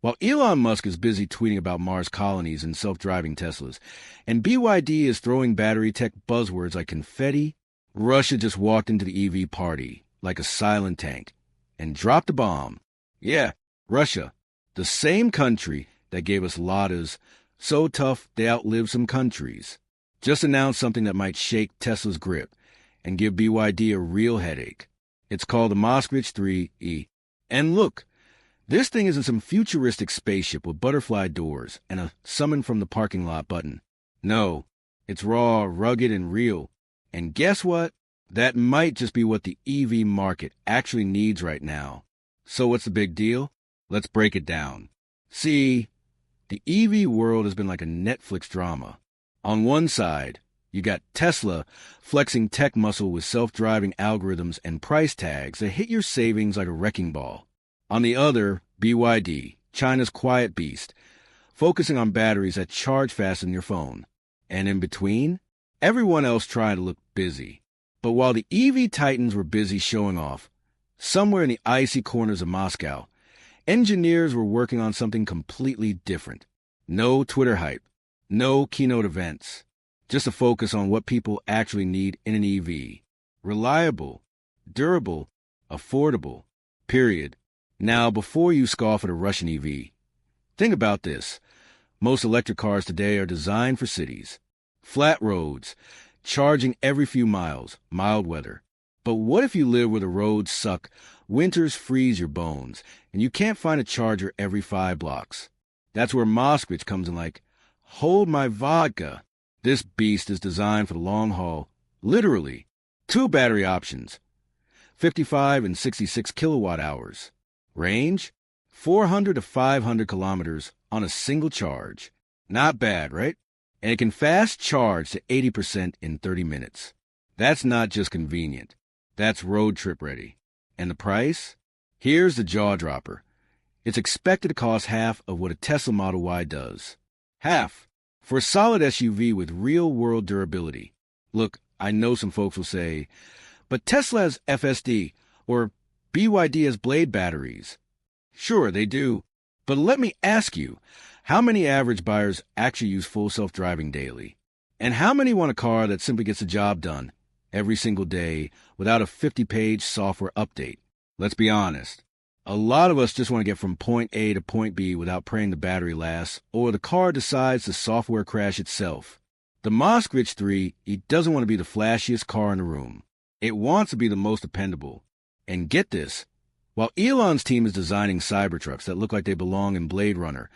While Elon Musk is busy tweeting about Mars colonies and self-driving Teslas, and BYD is throwing battery tech buzzwords like confetti, Russia just walked into the EV party like a silent tank and dropped a bomb. Yeah, Russia, the same country that gave us Ladas, so tough they outlived some countries, just announced something that might shake Tesla's grip and give BYD a real headache. It's called the Moskvich 3E. And look, this thing isn't some futuristic spaceship with butterfly doors and a summon from the parking lot button. No, it's raw, rugged, and real. And guess what? That might just be what the EV market actually needs right now. So what's the big deal? Let's break it down. See, the EV world has been like a Netflix drama. On one side, you got Tesla flexing tech muscle with self-driving algorithms and price tags that hit your savings like a wrecking ball. On the other, BYD, China's quiet beast, focusing on batteries that charge faster than your phone. And in between, everyone else trying to look busy. But while the EV titans were busy showing off, somewhere in the icy corners of Moscow, engineers were working on something completely different. No Twitter hype, no keynote events, just a focus on what people actually need in an EV. Reliable, durable, affordable, period. Now, before you scoff at a Russian EV, think about this. Most electric cars today are designed for cities. Flat roads, charging every few miles, mild weather. But what if you live where the roads suck, winters freeze your bones, and you can't find a charger every 5 blocks? That's where Moskvich comes in like, hold my vodka. This beast is designed for the long haul. Literally. 2 battery options, 55 and 66 kilowatt hours. Range, 400 to 500 kilometers on a single charge. Not bad, right? And it can fast charge to 80% in 30 minutes. That's not just convenient. That's road trip ready. And the price? Here's the jaw dropper. It's expected to cost half of what a Tesla Model Y does. Half. For a solid SUV with real-world durability. Look, I know some folks will say, but Tesla has FSD, or BYD has blade batteries. Sure, they do. But let me ask you, how many average buyers actually use full self-driving daily? And how many want a car that simply gets the job done every single day without a 50-page software update? Let's be honest. A lot of us just want to get from point A to point B without praying the battery lasts, or the car decides to software crash itself. The Moskvich 3, it doesn't want to be the flashiest car in the room. It wants to be the most dependable. And get this, while Elon's team is designing Cybertrucks that look like they belong in Blade Runner,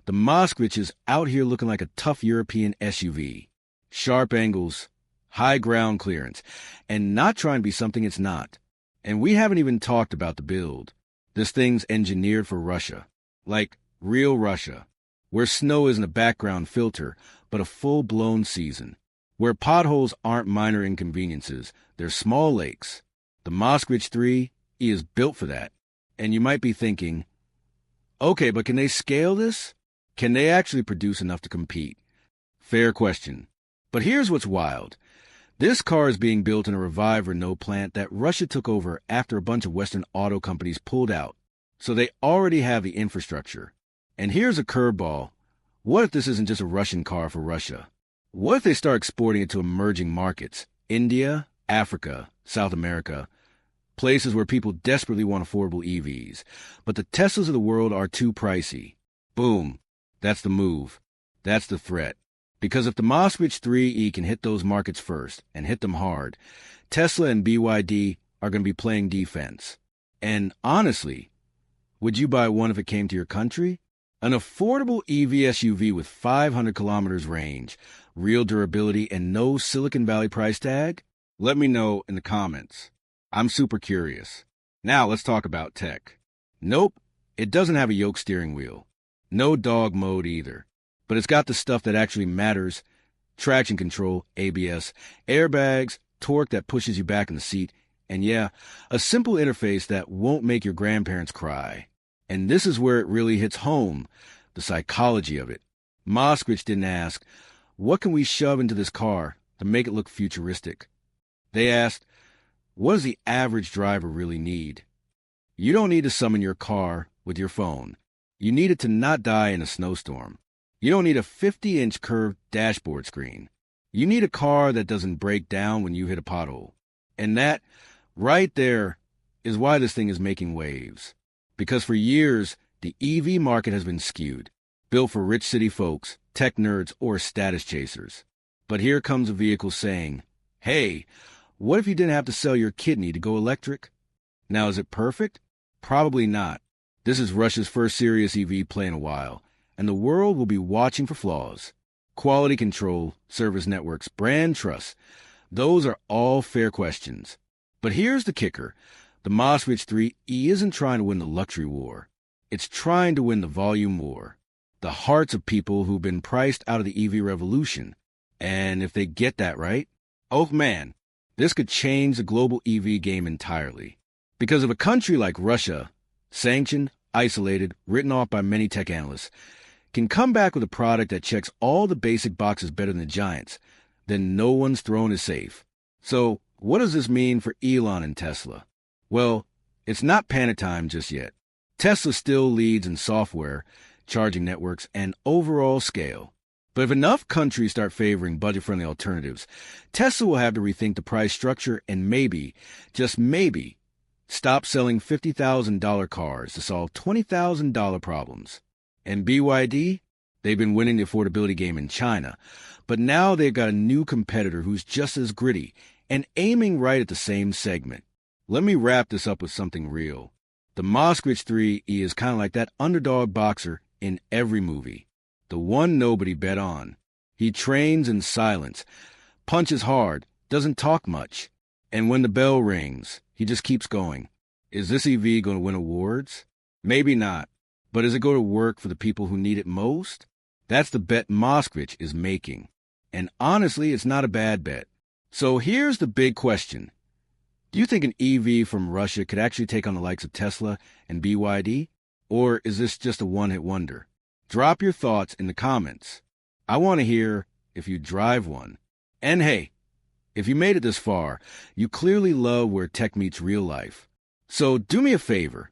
the Moskvich is out here looking like a tough European SUV. Sharp angles, high ground clearance, and not trying to be something it's not. And we haven't even talked about the build. This thing's engineered for Russia. Like real Russia. Where snow isn't a background filter, but a full-blown season. Where potholes aren't minor inconveniences, they're small lakes. The Moskvich 3 is built for that. And you might be thinking, okay, but can they scale this? Can they actually produce enough to compete? Fair question. But here's what's wild. This car is being built in a Revive Renault plant that Russia took over after a bunch of Western auto companies pulled out. So they already have the infrastructure. And here's a curveball. What if this isn't just a Russian car for Russia? What if they start exporting it to emerging markets? India, Africa, South America. Places where people desperately want affordable EVs. But the Teslas of the world are too pricey. Boom. That's the move. That's the threat. Because if the Moskvich 3E can hit those markets first, and hit them hard, Tesla and BYD are going to be playing defense. And honestly, would you buy one if it came to your country? An affordable EV SUV with 500 kilometers range, real durability, and no Silicon Valley price tag? Let me know in the comments. I'm super curious. Now let's talk about tech. Nope, it doesn't have a yoke steering wheel. No dog mode either. But it's got the stuff that actually matters: traction control, ABS, airbags, torque that pushes you back in the seat, and yeah, a simple interface that won't make your grandparents cry. And this is where it really hits home, the psychology of it. Moskvich didn't ask, what can we shove into this car to make it look futuristic? They asked, what does the average driver really need? You don't need to summon your car with your phone. You need it to not die in a snowstorm. You don't need a 50-inch curved dashboard screen. You need a car that doesn't break down when you hit a pothole. And that, right there, is why this thing is making waves. Because for years, the EV market has been skewed, built for rich city folks, tech nerds, or status chasers. But here comes a vehicle saying, hey, what if you didn't have to sell your kidney to go electric? Now, is it perfect? Probably not. This is Russia's first serious EV play in a while, and the world will be watching for flaws. Quality control, service networks, brand trust. Those are all fair questions. But here's the kicker. The Moskvich 3E isn't trying to win the luxury war. It's trying to win the volume war. The hearts of people who've been priced out of the EV revolution. And if they get that right, oh man, this could change the global EV game entirely. Because if a country like Russia, sanctioned, isolated, written off by many tech analysts, can come back with a product that checks all the basic boxes better than the giants, then no one's throne is safe. So what does this mean for Elon and Tesla? Well, it's not panic time just yet. Tesla still leads in software, charging networks, and overall scale. But if enough countries start favoring budget-friendly alternatives, Tesla will have to rethink the price structure and maybe, just maybe, stop selling $50,000 cars to solve $20,000 problems. And BYD? They've been winning the affordability game in China, but now they've got a new competitor who's just as gritty and aiming right at the same segment. Let me wrap this up with something real. The Moskvich 3E is kind of like that underdog boxer in every movie. The one nobody bet on. He trains in silence, punches hard, doesn't talk much. And when the bell rings, he just keeps going. Is this EV going to win awards? Maybe not. But is it going to work for the people who need it most? That's the bet Moskvich is making. And honestly, it's not a bad bet. So here's the big question. Do you think an EV from Russia could actually take on the likes of Tesla and BYD? Or is this just a one-hit wonder? Drop your thoughts in the comments. I want to hear if you drive one. And hey, if you made it this far, you clearly love where tech meets real life. So do me a favor.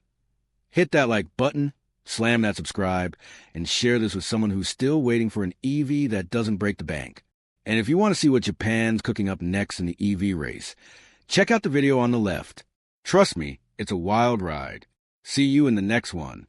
Hit that like button, slam that subscribe, and share this with someone who's still waiting for an EV that doesn't break the bank. And if you want to see what Japan's cooking up next in the EV race, check out the video on the left. Trust me, it's a wild ride. See you in the next one.